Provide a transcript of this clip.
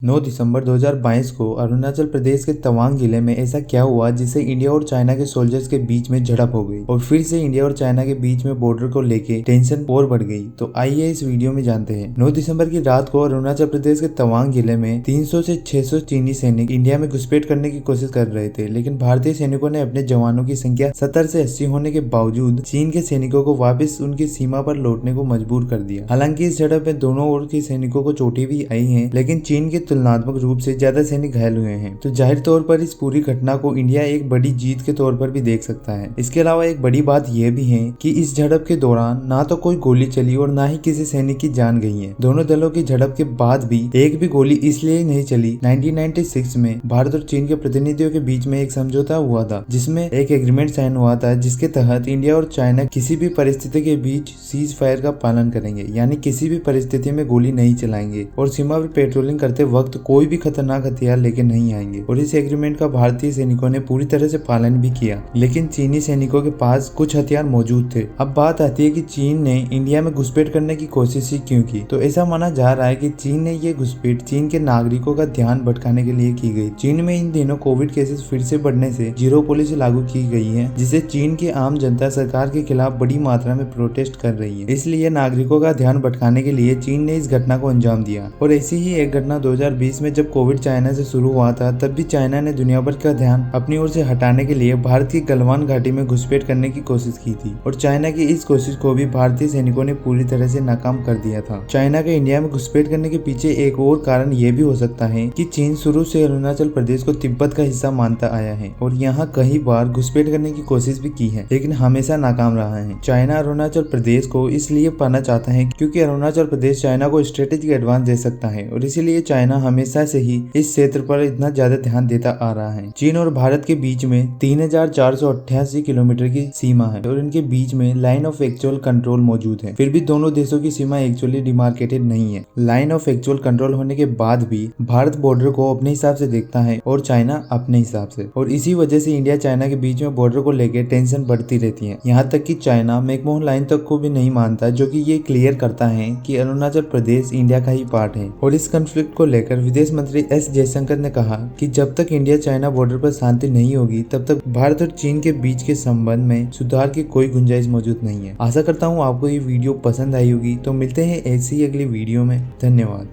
9 दिसंबर 2022 को अरुणाचल प्रदेश के तवांग जिले में ऐसा क्या हुआ जिससे इंडिया और चाइना के सोल्जर्स के बीच में झड़प हो गई और फिर से इंडिया और चाइना के बीच में बॉर्डर को लेके टेंशन और बढ़ गई। तो आइए इस वीडियो में जानते हैं। 9 दिसंबर की रात को अरुणाचल प्रदेश के तवांग जिले में 300 से 600 चीनी सैनिक इंडिया में घुसपैठ करने की कोशिश कर रहे थे, लेकिन भारतीय सैनिकों ने अपने जवानों की संख्या 70 से 80 होने के बावजूद चीन के सैनिकों को वापस उनकी सीमा पर लौटने को मजबूर कर दिया। हालांकि इस झड़प में दोनों ओर के सैनिकों को चोटें भी आई है, लेकिन चीन के तुलनात्मक रूप से ज्यादा सैनिक घायल हुए हैं। तो जाहिर तौर पर इस पूरी घटना को इंडिया एक बड़ी जीत के तौर पर भी देख सकता है। इसके अलावा एक बड़ी बात यह भी है कि इस झड़प के दौरान ना तो कोई गोली चली और ना ही किसी सैनिक की जान गई है। दोनों दलों की झड़प के बाद भी एक भी गोली इसलिए नहीं चली। 1996 में भारत और चीन के प्रतिनिधियों के बीच में एक समझौता हुआ था, जिसमें एक एग्रीमेंट साइन हुआ था, जिसके तहत इंडिया और चाइना किसी भी परिस्थिति के बीच सीज फायर का पालन करेंगे, यानी किसी भी परिस्थिति में गोली नहीं चलाएंगे और सीमा पर पेट्रोलिंग करते वक्त कोई भी खतरनाक हथियार लेके नहीं आएंगे। और इस एग्रीमेंट का भारतीय सैनिकों ने पूरी तरह से पालन भी किया, लेकिन चीनी सैनिकों के पास कुछ हथियार मौजूद थे। अब बात आती है कि चीन ने इंडिया में घुसपैठ करने की कोशिश ही क्यों की। तो ऐसा माना जा रहा है कि चीन ने ये घुसपैठ चीन के नागरिकों का ध्यान भटकाने के लिए की गई। चीन में इन दिनों कोविड केसेस फिर से बढ़ने से जीरो पॉलिसी लागू की गई है, जिससे चीन की आम जनता सरकार के खिलाफ बड़ी मात्रा में प्रोटेस्ट कर रही है। इसलिए नागरिकों का ध्यान भटकाने के लिए चीन ने इस घटना को अंजाम दिया। और ऐसी ही एक घटना 2020 में जब कोविड चाइना से शुरू हुआ था, तब भी चाइना ने दुनिया भर का ध्यान अपनी ओर से हटाने के लिए भारत की गलवान घाटी में घुसपैठ करने की कोशिश की थी। और चाइना की इस कोशिश को भी भारतीय सैनिकों ने पूरी तरह से नाकाम कर दिया था। चाइना के इंडिया में घुसपैठ करने के पीछे एक और कारण ये भी हो सकता है कि चीन शुरू से अरुणाचल प्रदेश को तिब्बत का हिस्सा मानता आया है और यहाँ कई बार घुसपैठ करने की कोशिश भी की है, लेकिन हमेशा नाकाम रहा है। चाइना अरुणाचल प्रदेश को इसलिए पाना चाहता है क्योंकि अरुणाचल प्रदेश चाइना को स्ट्रेटेजिक एडवांस दे सकता है, और इसीलिए चाइना हमेशा से ही इस क्षेत्र पर इतना ज्यादा ध्यान देता आ रहा है। चीन और भारत के बीच में 3488 किलोमीटर की सीमा है और इनके बीच में लाइन ऑफ एक्चुअल कंट्रोल मौजूद है। फिर भी दोनों देशों की सीमा एक्चुअली डिमार्केटेड नहीं है। लाइन ऑफ एक्चुअल कंट्रोल होने के बाद भी भारत बॉर्डर को अपने हिसाब से देखता है और चाइना अपने हिसाब से, और इसी वजह से इंडिया चाइना के बीच में बॉर्डर को लेकर टेंशन बढ़ती रहती है। यहाँ तक कि चाइना मैकमोहन लाइन तक को भी नहीं मानता, जो कि ये क्लियर करता है कि अरुणाचल प्रदेश इंडिया का ही पार्ट है। और इस कॉन्फ्लिक्ट को लेकर विदेश मंत्री एस जयशंकर ने कहा कि जब तक इंडिया चाइना बॉर्डर पर शांति नहीं होगी, तब तक भारत और चीन के बीच के संबंध में सुधार की कोई गुंजाइश मौजूद नहीं है। आशा करता हूँ आपको ये वीडियो पसंद आई होगी। तो मिलते हैं ऐसी अगली वीडियो में। धन्यवाद।